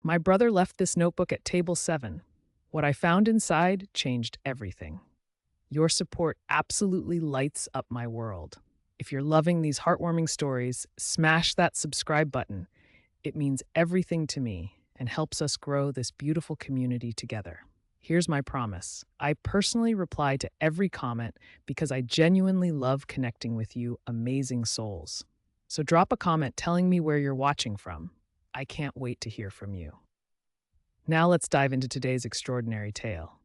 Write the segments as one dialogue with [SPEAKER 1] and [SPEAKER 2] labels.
[SPEAKER 1] My brother left this notebook at table 7. What I found inside changed everything. Your support absolutely lights up my world. If you're loving these heartwarming stories, smash that subscribe button. It means everything to me and helps us grow this beautiful community together. Here's my promise. I personally reply to every comment because I genuinely love connecting with you amazing souls. So drop a comment telling me where you're watching from. I can't wait to hear from you. Now let's dive into today's extraordinary tale.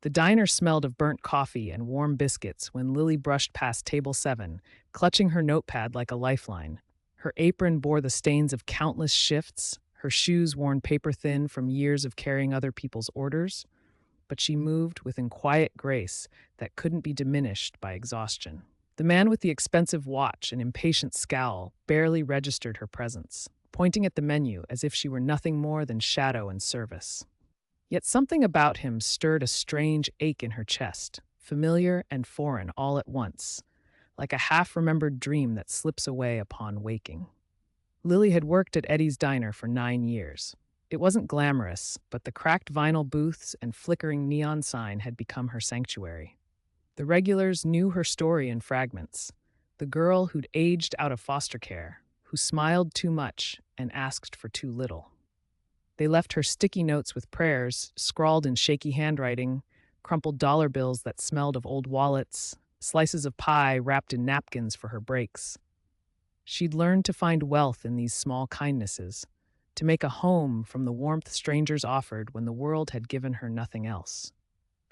[SPEAKER 1] The diner smelled of burnt coffee and warm biscuits when Lily brushed past table 7, clutching her notepad like a lifeline. Her apron bore the stains of countless shifts, her shoes worn paper thin from years of carrying other people's orders, but she moved with quiet grace that couldn't be diminished by exhaustion. The man with the expensive watch and impatient scowl barely registered her presence, pointing at the menu as if she were nothing more than shadow and service. Yet something about him stirred a strange ache in her chest, familiar and foreign all at once, like a half-remembered dream that slips away upon waking. Lily had worked at Eddie's Diner for 9 years. It wasn't glamorous, but the cracked vinyl booths and flickering neon sign had become her sanctuary. The regulars knew her story in fragments. The girl who'd aged out of foster care, who smiled too much and asked for too little. They left her sticky notes with prayers, scrawled in shaky handwriting, crumpled dollar bills that smelled of old wallets, slices of pie wrapped in napkins for her breaks. She'd learned to find wealth in these small kindnesses, to make a home from the warmth strangers offered when the world had given her nothing else.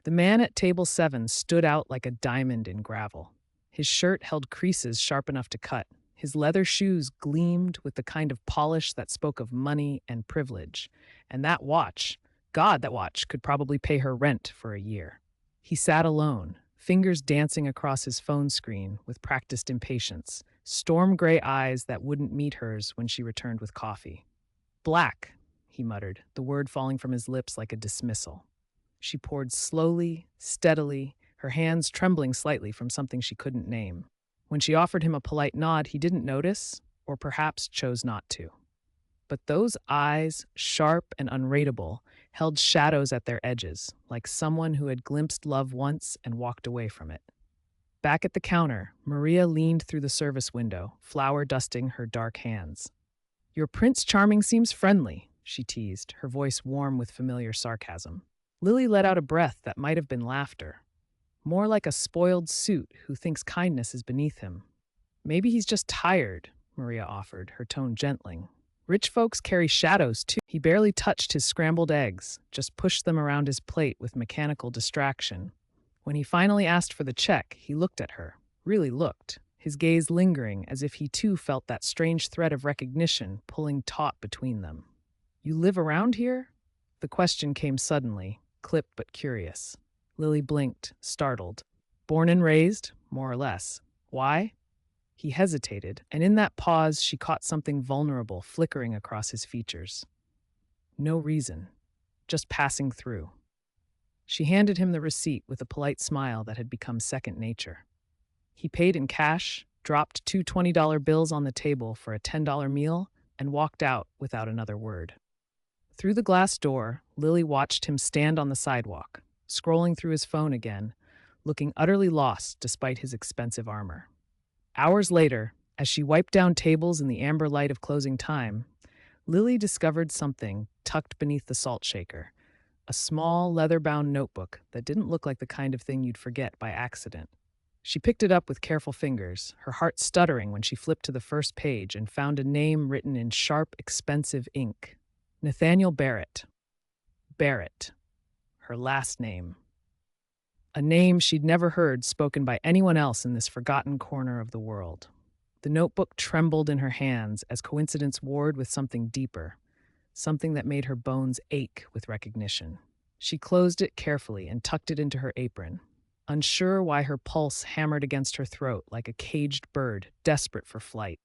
[SPEAKER 1] The man at table 7 stood out like a diamond in gravel. His shirt held creases sharp enough to cut. His leather shoes gleamed with the kind of polish that spoke of money and privilege. And that watch, God, that watch could probably pay her rent for a year. He sat alone, fingers dancing across his phone screen with practiced impatience, storm-gray eyes that wouldn't meet hers when she returned with coffee. Black, he muttered, the word falling from his lips like a dismissal. She poured slowly, steadily, her hands trembling slightly from something she couldn't name. When she offered him a polite nod, he didn't notice, or perhaps chose not to. But those eyes, sharp and unreadable, held shadows at their edges, like someone who had glimpsed love once and walked away from it. Back at the counter, Maria leaned through the service window, flour dusting her dark hands. "Your Prince Charming seems friendly," she teased, her voice warm with familiar sarcasm. Lily let out a breath that might have been laughter. More like a spoiled suit who thinks kindness is beneath him. "Maybe he's just tired," Maria offered, her tone gentling. "Rich folks carry shadows, too." He barely touched his scrambled eggs, just pushed them around his plate with mechanical distraction. When he finally asked for the check, he looked at her, really looked, his gaze lingering as if he too felt that strange thread of recognition pulling taut between them. "You live around here?" The question came suddenly, clipped but curious. Lily blinked, startled. "Born and raised, more or less. Why?" He hesitated, and in that pause she caught something vulnerable flickering across his features. "No reason. Just passing through." She handed him the receipt with a polite smile that had become second nature. He paid in cash, dropped 2 $20 bills on the table for a $10 meal, and walked out without another word. Through the glass door, Lily watched him stand on the sidewalk, scrolling through his phone again, looking utterly lost despite his expensive armor. Hours later, as she wiped down tables in the amber light of closing time, Lily discovered something tucked beneath the salt shaker, a small leather-bound notebook that didn't look like the kind of thing you'd forget by accident. She picked it up with careful fingers, her heart stuttering when she flipped to the first page and found a name written in sharp, expensive ink. Nathaniel Barrett. Barrett. Her last name. A name she'd never heard spoken by anyone else in this forgotten corner of the world. The notebook trembled in her hands as coincidence warred with something deeper, something that made her bones ache with recognition. She closed it carefully and tucked it into her apron, unsure why her pulse hammered against her throat like a caged bird desperate for flight.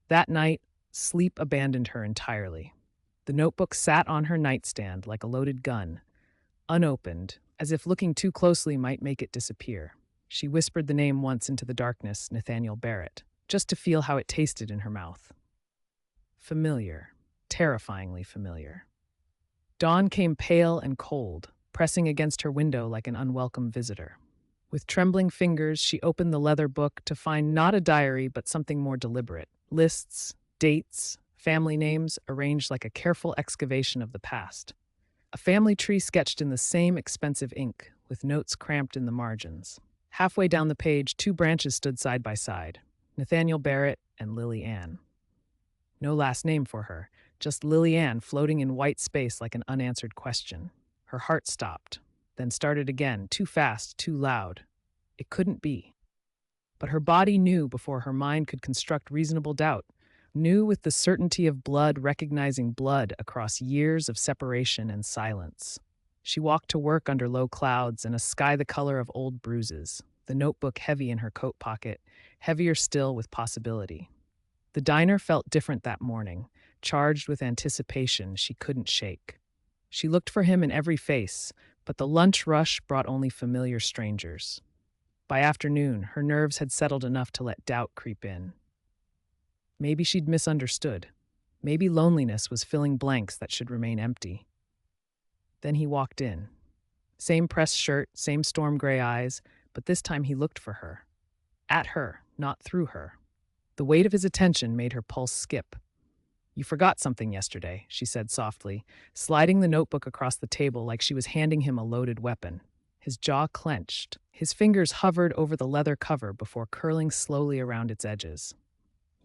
[SPEAKER 1] That night, sleep abandoned her entirely. The notebook sat on her nightstand like a loaded gun, unopened, as if looking too closely might make it disappear. She whispered the name once into the darkness, Nathaniel Barrett, just to feel how it tasted in her mouth. Familiar, terrifyingly familiar. Dawn came pale and cold, pressing against her window like an unwelcome visitor. With trembling fingers, she opened the leather book to find not a diary but something more deliberate. Lists, dates, family names arranged like a careful excavation of the past. A family tree sketched in the same expensive ink, with notes cramped in the margins. Halfway down the page, two branches stood side by side, Nathaniel Barrett and Lily Ann. No last name for her, just Lily Ann floating in white space like an unanswered question. Her heart stopped, then started again, too fast, too loud. It couldn't be. But her body knew before her mind could construct reasonable doubt, knew with the certainty of blood recognizing blood across years of separation and silence. She walked to work under low clouds and a sky the color of old bruises, the notebook heavy in her coat pocket, heavier still with possibility. The diner felt different that morning, charged with anticipation she couldn't shake. She looked for him in every face, but the lunch rush brought only familiar strangers. By afternoon, her nerves had settled enough to let doubt creep in. Maybe she'd misunderstood. Maybe loneliness was filling blanks that should remain empty. Then he walked in. Same pressed shirt, same storm gray eyes, but this time he looked for her. At her, not through her. The weight of his attention made her pulse skip. "You forgot something yesterday," she said softly, sliding the notebook across the table like she was handing him a loaded weapon. His jaw clenched. His fingers hovered over the leather cover before curling slowly around its edges.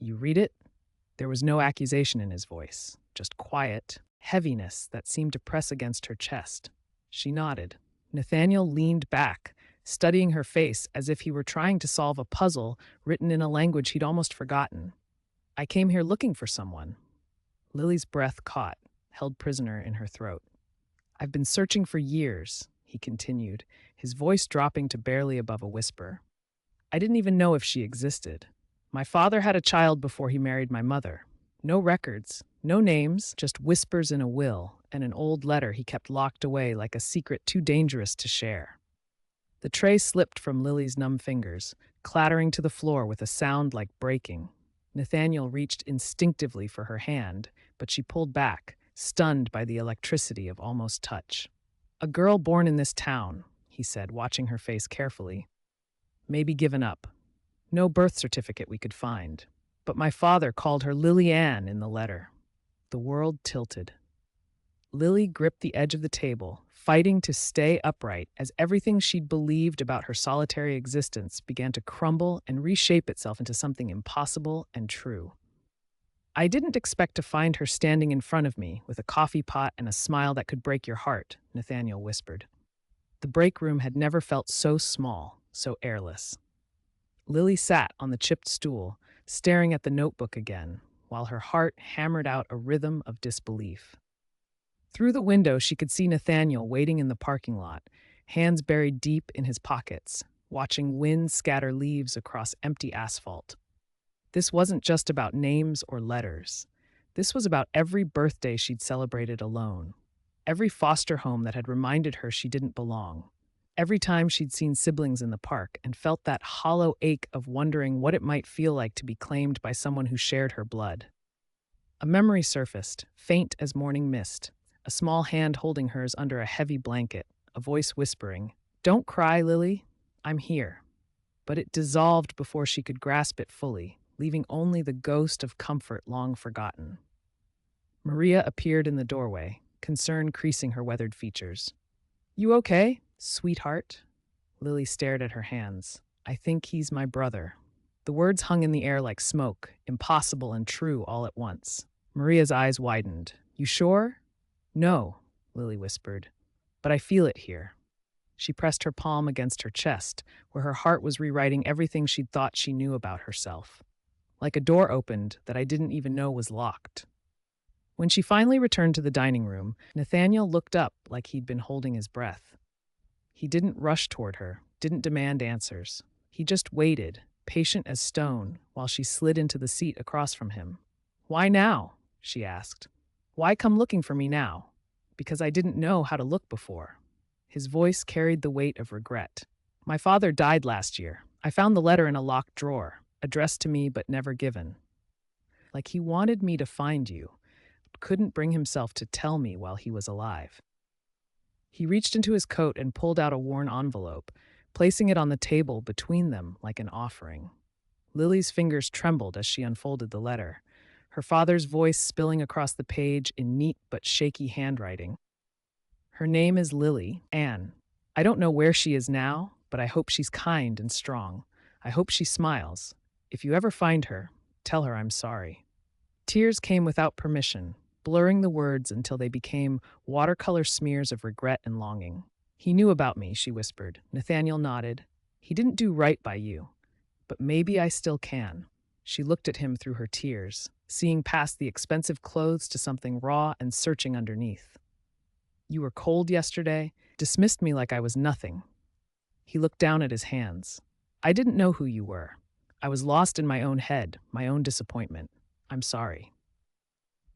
[SPEAKER 1] "You read it?" There was no accusation in his voice, just quiet, heaviness that seemed to press against her chest. She nodded. Nathaniel leaned back, studying her face as if he were trying to solve a puzzle written in a language he'd almost forgotten. "I came here looking for someone." Lily's breath caught, held prisoner in her throat. "I've been searching for years," he continued, his voice dropping to barely above a whisper. "I didn't even know if she existed. My father had a child before he married my mother. No records, no names, just whispers in a will and an old letter he kept locked away like a secret too dangerous to share." The tray slipped from Lily's numb fingers, clattering to the floor with a sound like breaking. Nathaniel reached instinctively for her hand, but she pulled back, stunned by the electricity of almost touch. "A girl born in this town," he said, watching her face carefully. "Maybe given up. No birth certificate we could find. But my father called her Lily Ann in the letter." The world tilted. Lily gripped the edge of the table, fighting to stay upright as everything she'd believed about her solitary existence began to crumble and reshape itself into something impossible and true. "I didn't expect to find her standing in front of me with a coffee pot and a smile that could break your heart," Nathaniel whispered. The break room had never felt so small, so airless. Lily sat on the chipped stool, staring at the notebook again, while her heart hammered out a rhythm of disbelief. Through the window, she could see Nathaniel waiting in the parking lot, hands buried deep in his pockets, watching wind scatter leaves across empty asphalt. This wasn't just about names or letters. This was about every birthday she'd celebrated alone, every foster home that had reminded her she didn't belong, every time she'd seen siblings in the park and felt that hollow ache of wondering what it might feel like to be claimed by someone who shared her blood. A memory surfaced, faint as morning mist, a small hand holding hers under a heavy blanket, a voice whispering, "Don't cry, Lily. I'm here." But it dissolved before she could grasp it fully, leaving only the ghost of comfort long forgotten. Maria appeared in the doorway, concern creasing her weathered features. "You okay, sweetheart?" Lily stared at her hands. "I think he's my brother." The words hung in the air like smoke, impossible and true all at once. Maria's eyes widened. "You sure?" "No," Lily whispered, "but I feel it here." She pressed her palm against her chest, where her heart was rewriting everything she'd thought she knew about herself. Like a door opened that I didn't even know was locked. When she finally returned to the dining room, Nathaniel looked up like he'd been holding his breath. He didn't rush toward her, didn't demand answers. He just waited, patient as stone, while she slid into the seat across from him. "Why now?" she asked. "Why come looking for me now?" "Because I didn't know how to look before." His voice carried the weight of regret. "My father died last year. I found the letter in a locked drawer, addressed to me but never given. Like he wanted me to find you, but couldn't bring himself to tell me while he was alive. He reached into his coat and pulled out a worn envelope, placing it on the table between them like an offering. Lily's fingers trembled as she unfolded the letter, her father's voice spilling across the page in neat but shaky handwriting. Her name is Lily, Anne. I don't know where she is now, but I hope she's kind and strong. I hope she smiles. If you ever find her, tell her I'm sorry. Tears came without permission, blurring the words until they became watercolor smears of regret and longing. He knew about me, she whispered. Nathaniel nodded. He didn't do right by you, but maybe I still can. She looked at him through her tears, seeing past the expensive clothes to something raw and searching underneath. You were cold yesterday, dismissed me like I was nothing. He looked down at his hands. I didn't know who you were. I was lost in my own head, my own disappointment. I'm sorry.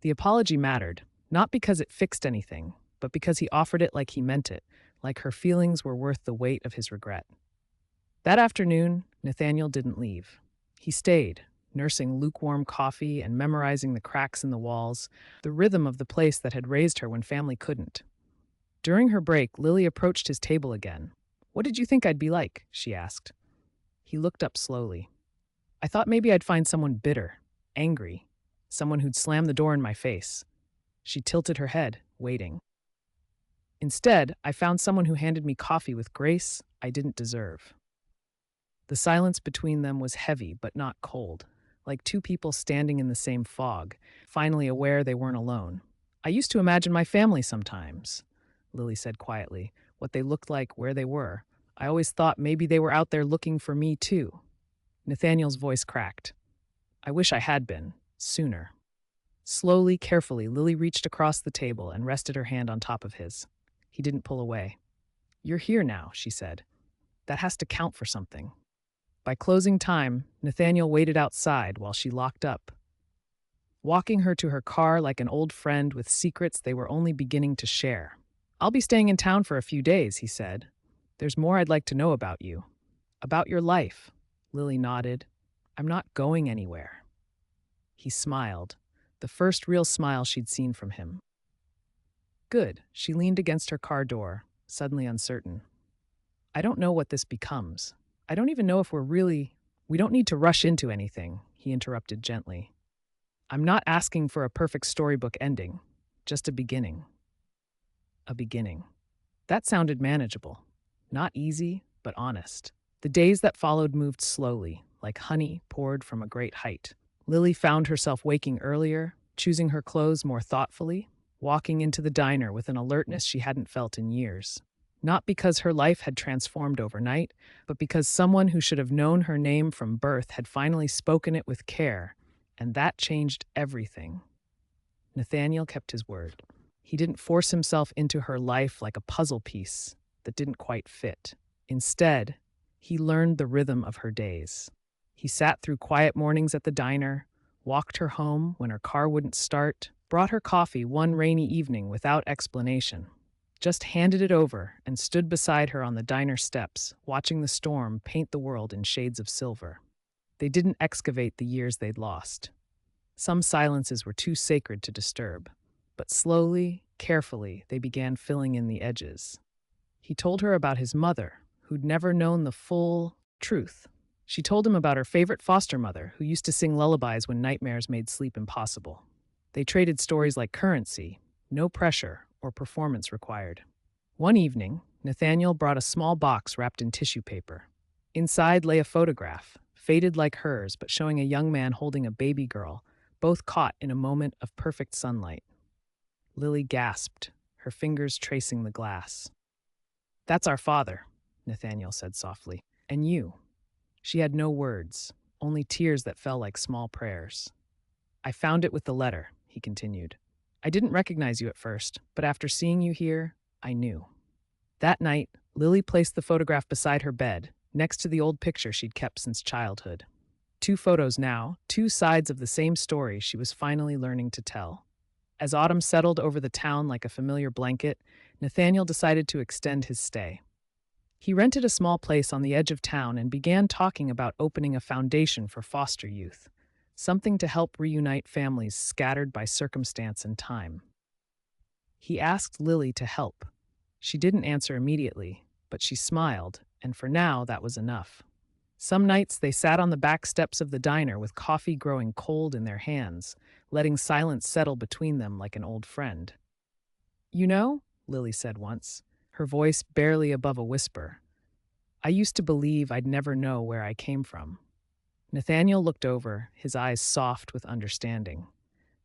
[SPEAKER 1] The apology mattered, not because it fixed anything, but because he offered it like he meant it, like her feelings were worth the weight of his regret. That afternoon, Nathaniel didn't leave. He stayed, nursing lukewarm coffee and memorizing the cracks in the walls, the rhythm of the place that had raised her when family couldn't. During her break, Lily approached his table again. What did you think I'd be like? She asked. He looked up slowly. I thought maybe I'd find someone bitter, angry, someone who'd slam the door in my face. She tilted her head, waiting. Instead, I found someone who handed me coffee with grace I didn't deserve. The silence between them was heavy but not cold, like two people standing in the same fog, finally aware they weren't alone. I used to imagine my family sometimes, Lily said quietly, what they looked like, where they were. I always thought maybe they were out there looking for me too. Nathaniel's voice cracked. I wish I had been, sooner. Slowly, carefully, Lily reached across the table and rested her hand on top of his. He didn't pull away. You're here now, she said. That has to count for something. By closing time, Nathaniel waited outside while she locked up, walking her to her car like an old friend with secrets they were only beginning to share. I'll be staying in town for a few days, he said. There's more I'd like to know about you. About your life. Lily nodded. I'm not going anywhere. He smiled, the first real smile she'd seen from him. Good, she leaned against her car door, suddenly uncertain. I don't know what this becomes. I don't even know if we don't need to rush into anything, he interrupted gently. I'm not asking for a perfect storybook ending, just a beginning. A beginning. That sounded manageable. Not easy, but honest. The days that followed moved slowly, like honey poured from a great height. Lily found herself waking earlier, choosing her clothes more thoughtfully, walking into the diner with an alertness she hadn't felt in years. Not because her life had transformed overnight, but because someone who should have known her name from birth had finally spoken it with care, and that changed everything. Nathaniel kept his word. He didn't force himself into her life like a puzzle piece that didn't quite fit. Instead, he learned the rhythm of her days. He sat through quiet mornings at the diner, walked her home when her car wouldn't start, brought her coffee one rainy evening without explanation, just handed it over and stood beside her on the diner steps, watching the storm paint the world in shades of silver. They didn't excavate the years they'd lost. Some silences were too sacred to disturb, but slowly, carefully, they began filling in the edges. He told her about his mother, who'd never known the full truth. She told him about her favorite foster mother, who used to sing lullabies when nightmares made sleep impossible. They traded stories like currency, no pressure or performance required. One evening, Nathaniel brought a small box wrapped in tissue paper. Inside lay a photograph, faded like hers, but showing a young man holding a baby girl, both caught in a moment of perfect sunlight. Lily gasped, her fingers tracing the glass. That's our father, Nathaniel said softly. And you. She had no words, only tears that fell like small prayers. I found it with the letter, he continued. I didn't recognize you at first, but after seeing you here, I knew. That night, Lily placed the photograph beside her bed, next to the old picture she'd kept since childhood. 2 photos now, 2 sides of the same story she was finally learning to tell. As autumn settled over the town like a familiar blanket, Nathaniel decided to extend his stay. He rented a small place on the edge of town and began talking about opening a foundation for foster youth. something to help reunite families scattered by circumstance and time. He asked Lily to help. She didn't answer immediately, but she smiled, and for now that was enough. Some nights they sat on the back steps of the diner with coffee growing cold in their hands, letting silence settle between them like an old friend. You know, Lily said once, her voice barely above a whisper, I used to believe I'd never know where I came from. Nathaniel looked over, his eyes soft with understanding.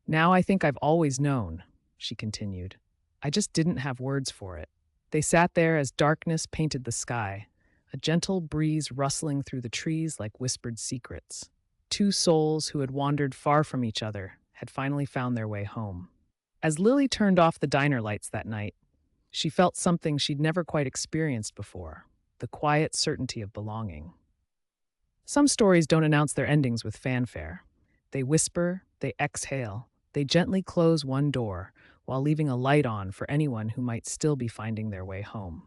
[SPEAKER 1] Now I think I've always known, she continued. I just didn't have words for it. They sat there as darkness painted the sky, a gentle breeze rustling through the trees like whispered secrets. Two souls who had wandered far from each other had finally found their way home. As Lily turned off the diner lights that night, she felt something she'd never quite experienced before, the quiet certainty of belonging. Some stories don't announce their endings with fanfare. They whisper, they exhale, they gently close one door while leaving a light on for anyone who might still be finding their way home.